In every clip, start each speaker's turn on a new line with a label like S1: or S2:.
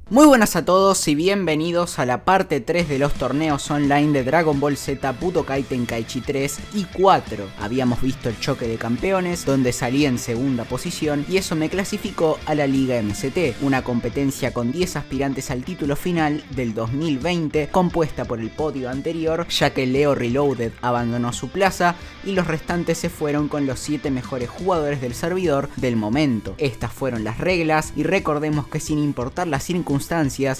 S1: Muy buenas a todos y bienvenidos a la parte 3 de los torneos online de Dragon Ball Z Budokai Tenkaichi 3 y 4. Habíamos visto el choque de campeones, donde salí en segunda posición y eso me clasificó a la Liga MST, una competencia con 10 aspirantes al título final del 2020, compuesta por el podio anterior, ya que Leo Reloaded abandonó su plaza y los restantes se fueron con los 7 mejores jugadores del servidor del momento. Estas fueron las reglas y recordemos que sin importar las circunstancias,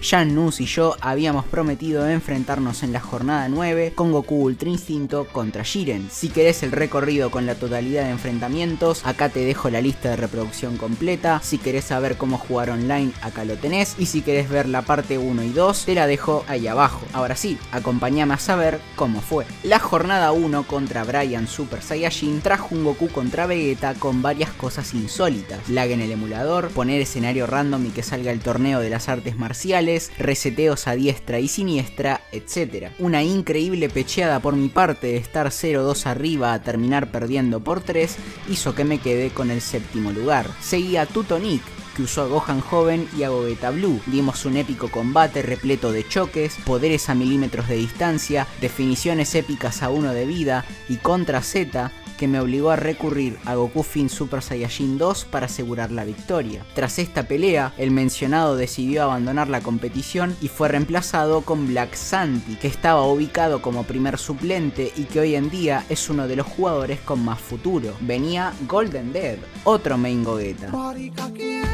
S1: Jannus y yo habíamos prometido enfrentarnos en la jornada 9 con Goku Ultra Instinto contra Jiren. Si querés el recorrido con la totalidad de enfrentamientos, acá te dejo la lista de reproducción completa. Si querés saber cómo jugar online, acá lo tenés. Y si querés ver la parte 1 y 2, te la dejo ahí abajo. Ahora sí, acompáñame a saber cómo fue. La jornada 1 contra Brian Super Saiyajin trajo un Goku contra Vegeta con varias cosas insólitas. Lag en el emulador, poner escenario random y que salga el torneo de las artes marciales, reseteos a diestra y siniestra, etc. Una increíble pecheada por mi parte de estar 0-2 arriba a terminar perdiendo por 3 hizo que me quede con el séptimo lugar. Seguía a Tutonic, que usó a Gohan joven y a Gogeta Blue. Dimos un épico combate repleto de choques, poderes a milímetros de distancia, definiciones épicas a 1 de vida y contra Z, que me obligó a recurrir a Goku Fin Super Saiyajin 2 para asegurar la victoria. Tras esta pelea, el mencionado decidió abandonar la competición y fue reemplazado con Black Santi, que estaba ubicado como primer suplente y que hoy en día es uno de los jugadores con más futuro. Venía Golden Dead, otro main Gogeta.
S2: Marica quién,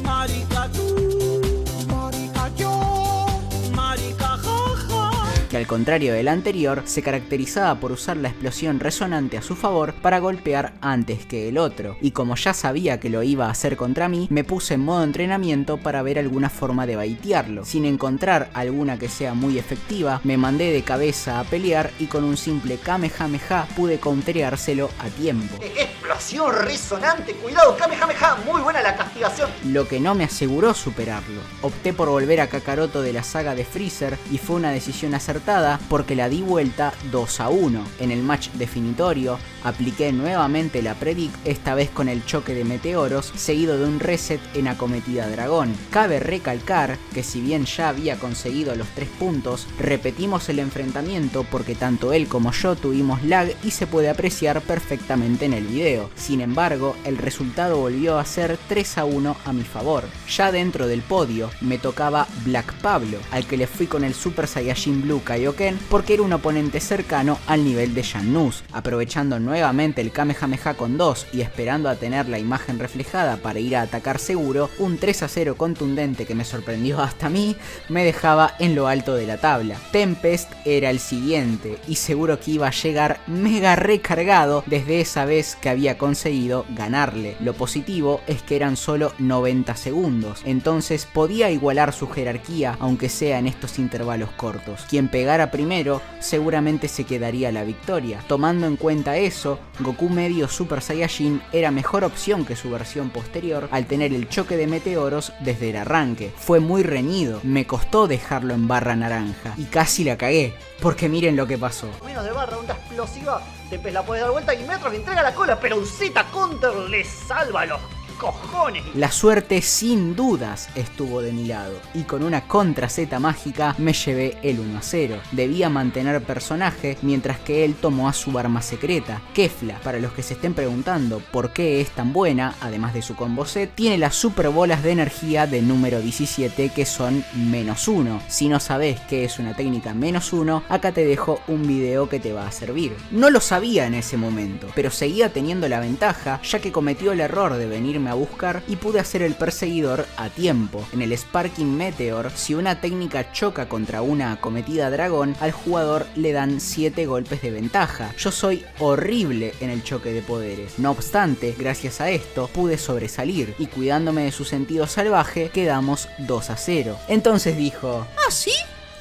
S2: marica tú, marica yo, marica jaja.
S1: Que al contrario del anterior, se caracterizaba por usar la explosión resonante a su favor para golpear antes que el otro, y como ya sabía que lo iba a hacer contra mí, me puse en modo entrenamiento para ver alguna forma de baitearlo. Sin encontrar alguna que sea muy efectiva, me mandé de cabeza a pelear y con un simple Kamehameha pude countereárselo a tiempo.
S3: ¡Explosión resonante! ¡Cuidado, Kamehameha! ¡Muy buena la castigación!
S1: Lo que no me aseguró superarlo. Opté por volver a Kakaroto de la saga de Freezer y fue una decisión acertada porque la di vuelta 2-1. En el match definitorio apliqué nuevamente la Predict, esta vez con el choque de meteoros seguido de un reset en Acometida Dragón. Cabe recalcar que si bien ya había conseguido los 3 puntos, repetimos el enfrentamiento porque tanto él como yo tuvimos lag y se puede apreciar perfectamente en el video. Sin embargo, el resultado volvió a ser 3-1 a mi favor. Ya dentro del podio me tocaba Black Pablo, al que le fui con el Super Saiyajin Blue Kaioken porque era un oponente cercano al nivel de Jannus. Aprovechando nuevamente el Kamehameha con 2 y esperando a tener la imagen reflejada para ir a atacar seguro, un 3-0 contundente que me sorprendió hasta a mí me dejaba en lo alto de la tabla. Tempest era el siguiente y seguro que iba a llegar mega recargado desde esa vez que había conseguido ganarle. Lo positivo es que eran solo 90 segundos, entonces podía igualar su jerarquía aunque sea en estos intervalos cortos. Quien pegara primero seguramente se quedaría la victoria. Tomando en cuenta eso, Goku medio Super Saiyajin era mejor opción que su versión posterior al tener el choque de meteoros desde el arranque. Fue muy reñido, me costó dejarlo en barra naranja y casi la cagué, porque miren lo que pasó.
S3: Menos de barra, onda explosiva, Tempest la puede dar vuelta y Metros le entrega la cola, pero un Z-Counter le salva los cojones.
S1: La suerte sin dudas estuvo de mi lado y con una contra Z mágica me llevé el 1-0. Debía mantener personaje mientras que él tomó a su arma secreta, Kefla. Para los que se estén preguntando por qué es tan buena, además de su combo set, tiene las super bolas de energía de número 17 que son -1. Si no sabés qué es una técnica -1, acá te dejo un video que te va a servir. No lo sabía en ese momento, pero seguía teniendo la ventaja ya que cometió el error de venirme a buscar y pude hacer el perseguidor a tiempo. En el Sparking Meteor, si una técnica choca contra una Acometida Dragón, al jugador le dan 7 golpes de ventaja. Yo soy horrible en el choque de poderes. No obstante, gracias a esto pude sobresalir y cuidándome de su sentido salvaje quedamos 2-0. Entonces dijo:
S2: ¿Ah, sí?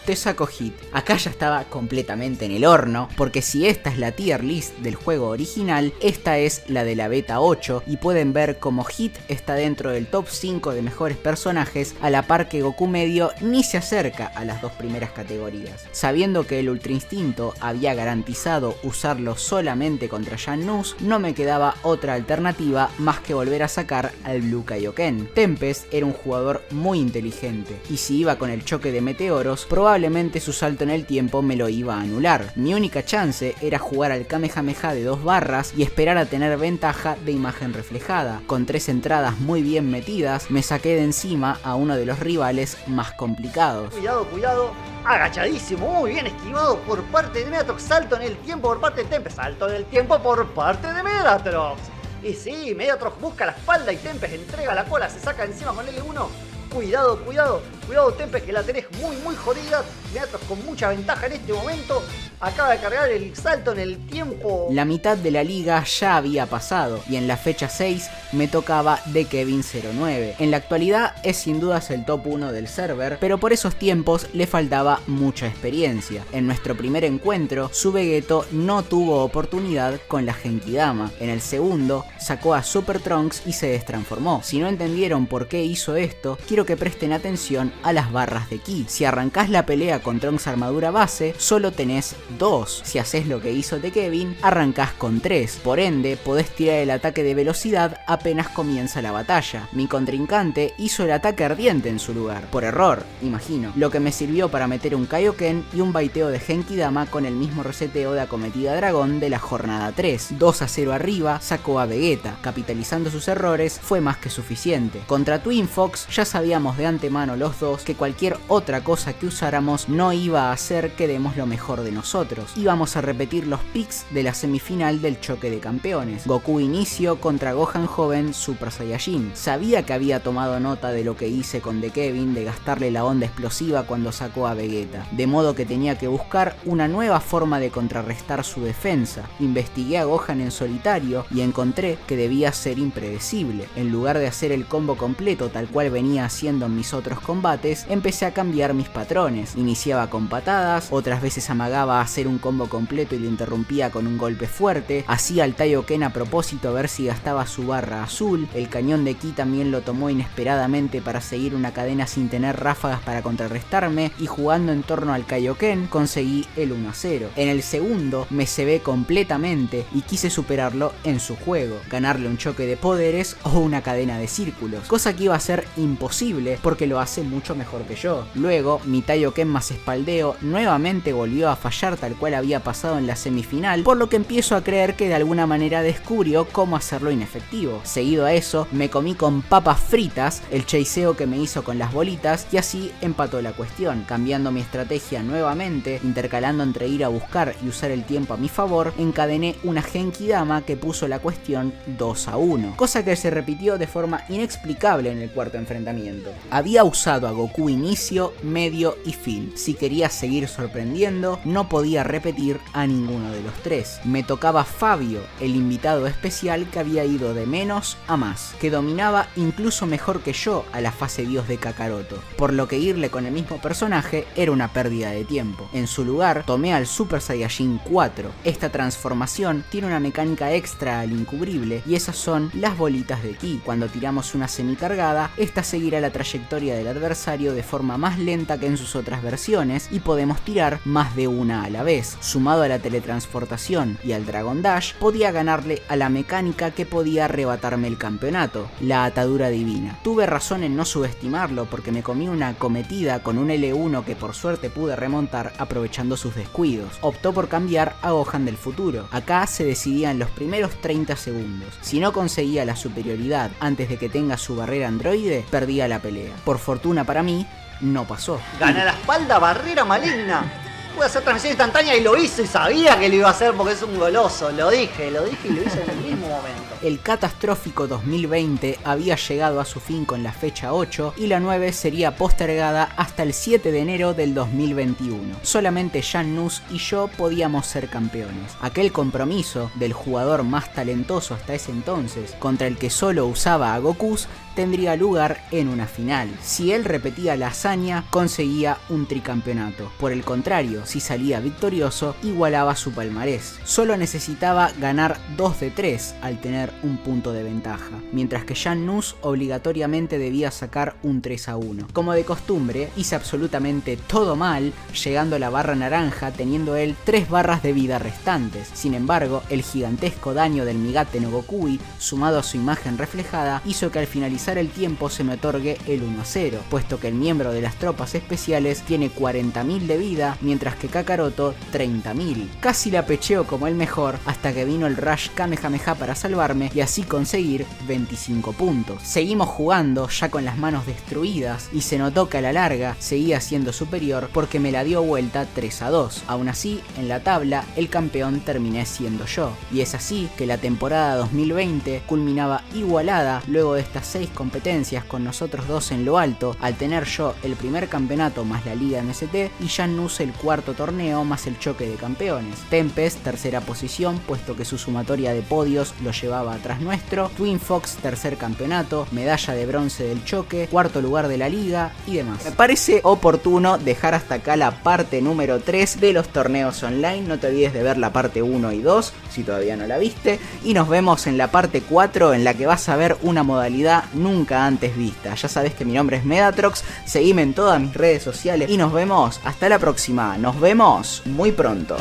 S1: te saco Hit. Acá ya estaba completamente en el horno, porque si esta es la tier list del juego original, esta es la de la beta 8 y pueden ver como Hit está dentro del top 5 de mejores personajes, a la par que Goku medio ni se acerca a las dos primeras categorías. Sabiendo que el Ultra Instinto había garantizado usarlo solamente contra Jannus, no me quedaba otra alternativa más que volver a sacar al Blue Kaioken. Tempest era un jugador muy inteligente, y si iba con el choque de meteoros, probablemente su salto en el tiempo me lo iba a anular. Mi única chance era jugar al Kamehameha de 2 barras y esperar a tener ventaja de imagen reflejada. Con 3 entradas muy bien metidas, me saqué de encima a uno de los rivales más complicados.
S3: Cuidado, cuidado. Agachadísimo, muy bien esquivado por parte de Medatrox. Salto en el tiempo por parte de Tempest. Salto en el tiempo por parte de Medatrox. Y sí, Medatrox busca la espalda y Tempest entrega la cola, se saca encima con L1. Cuidado, cuidado, cuidado Tempest, que la tenés muy jodida. Medatrox con mucha ventaja en este momento. Acaba de cargar el salto en el tiempo.
S1: La mitad de la liga ya había pasado y en la fecha 6 me tocaba de Kevin 09. En la actualidad es sin dudas el top 1 del server, pero por esos tiempos le faltaba mucha experiencia. En nuestro primer encuentro, su Vegeto no tuvo oportunidad con la Genkidama. En el segundo, sacó a Super Trunks y se destransformó. Si no entendieron por qué hizo esto, quiero que presten atención a las barras de ki. Si arrancás la pelea con Trunks armadura base, solo tenés 2. Si haces lo que hizo de Kevin, arrancás con 3. Por ende, podés tirar el ataque de velocidad apenas comienza la batalla. Mi contrincante hizo el ataque ardiente en su lugar. Por error, imagino. Lo que me sirvió para meter un Kaioken y un baiteo de Genkidama con el mismo reseteo de Acometida Dragón de la jornada 3. 2-0 arriba, sacó a Vegeta. Capitalizando sus errores, fue más que suficiente. Contra Twin Fox, ya sabíamos de antemano los dos que cualquier otra cosa que usáramos no iba a hacer que demos lo mejor de nosotros. Íbamos a repetir los picks de la semifinal del choque de campeones. Goku inicio contra Gohan joven Super Saiyajin. Sabía que había tomado nota de lo que hice con The Kevin de gastarle la onda explosiva cuando sacó a Vegeta, de modo que tenía que buscar una nueva forma de contrarrestar su defensa. Investigué a Gohan en solitario y encontré que debía ser impredecible. En lugar de hacer el combo completo tal cual venía haciendo en mis otros combates, empecé a cambiar mis patrones. Iniciaba con patadas, otras veces amagaba a hacer un combo completo y lo interrumpía con un golpe fuerte, hacía el Taioken a propósito a ver si gastaba su barra azul, el cañón de ki también lo tomó inesperadamente para seguir una cadena sin tener ráfagas para contrarrestarme, y jugando en torno al Kaioken conseguí el 1-0. En el segundo me cebé completamente y quise superarlo en su juego, ganarle un choque de poderes o una cadena de círculos, cosa que iba a ser imposible porque lo hace mucho mejor que yo. Luego mi Taioken más espaldeo nuevamente volvió a fallar tal cual había pasado en la semifinal, por lo que empiezo a creer que de alguna manera descubrió cómo hacerlo inefectivo. Seguido a eso, me comí con papas fritas el chaseo que me hizo con las bolitas y así empató la cuestión. Cambiando mi estrategia nuevamente, intercalando entre ir a buscar y usar el tiempo a mi favor, encadené una Genkidama que puso la cuestión 2-1, cosa que se repitió de forma inexplicable en el cuarto enfrentamiento. Había usado a Goku inicio, medio y fin. Si quería seguir sorprendiendo, no podía repetir a ninguno de los tres. Me tocaba Fabio, el invitado especial que había ido de menos a más, que dominaba incluso mejor que yo a la fase Dios de Kakaroto, por lo que irle con el mismo personaje era una pérdida de tiempo. En su lugar, tomé al Super Saiyajin 4. Esta transformación tiene una mecánica extra al incubrible y esas son las bolitas de ki. Cuando tiramos una semicargada, esta seguirá la trayectoria del adversario de forma más lenta que en sus otras versiones y podemos tirar más de una a la vez. Sumado a la teletransportación y al Dragon Dash, podía ganarle a la mecánica que podía arrebatarme el campeonato, la atadura divina. Tuve razón en no subestimarlo porque me comí una acometida con un L1 que por suerte pude remontar aprovechando sus descuidos. Optó por cambiar a Gohan del futuro. Acá se decidía en los primeros 30 segundos. Si no conseguía la superioridad antes de que tenga su barrera androide, perdía la pelea. Por fortuna para mí, no pasó.
S3: Gana la espalda, barrera maligna. pude hacer transmisión instantánea y lo hice y sabía que lo iba a hacer porque es un goloso. Lo dije y lo hice en el mismo momento.
S1: El catastrófico 2020 había llegado a su fin con la fecha 8 y la 9 sería postergada hasta el 7 de enero del 2021. Solamente Jan Nus y yo podíamos ser campeones. Aquel compromiso del jugador más talentoso hasta ese entonces, contra el que solo usaba a Gokus, tendría lugar en una final. Si él repetía la hazaña, conseguía un tricampeonato. Por el contrario, si salía victorioso, igualaba su palmarés. Solo necesitaba ganar 2 de 3 al tener un punto de ventaja, mientras que Jan Nus obligatoriamente debía sacar un 3-1. Como de costumbre, hice absolutamente todo mal, llegando a la barra naranja teniendo él 3 barras de vida restantes. Sin embargo, el gigantesco daño del Migate no Gokui, sumado a su imagen reflejada, hizo que al finalizar el tiempo se me otorgue el 1-0, puesto que el miembro de las tropas especiales tiene 40.000 de vida, mientras que Kakaroto 30.000. Casi la pecheo como el mejor, hasta que vino el Rush Kamehameha para salvarme y así conseguir 25 puntos. Seguimos jugando ya con las manos destruidas y se notó que a la larga seguía siendo superior porque me la dio vuelta 3-2. Aún así, en la tabla el campeón terminé siendo yo, y es así que la temporada 2020 culminaba igualada luego de estas 6 competencias con nosotros dos en lo alto, al tener yo el primer campeonato más la Liga MST y Jan Nus el cuarto torneo más el choque de campeones. Tempest tercera posición, puesto que su sumatoria de podios lo llevaba atrás nuestro. Twin Fox tercer campeonato, medalla de bronce del choque, cuarto lugar de la liga y demás. Me parece oportuno dejar hasta acá la parte número 3 de los torneos online. No te olvides de ver la parte 1 y 2 si todavía no la viste, y nos vemos en la parte 4 en la que vas a ver una modalidad nunca antes vista. Ya sabes que mi nombre es Medatrox, seguime en todas mis redes sociales y nos vemos hasta la próxima. Nos vemos muy pronto.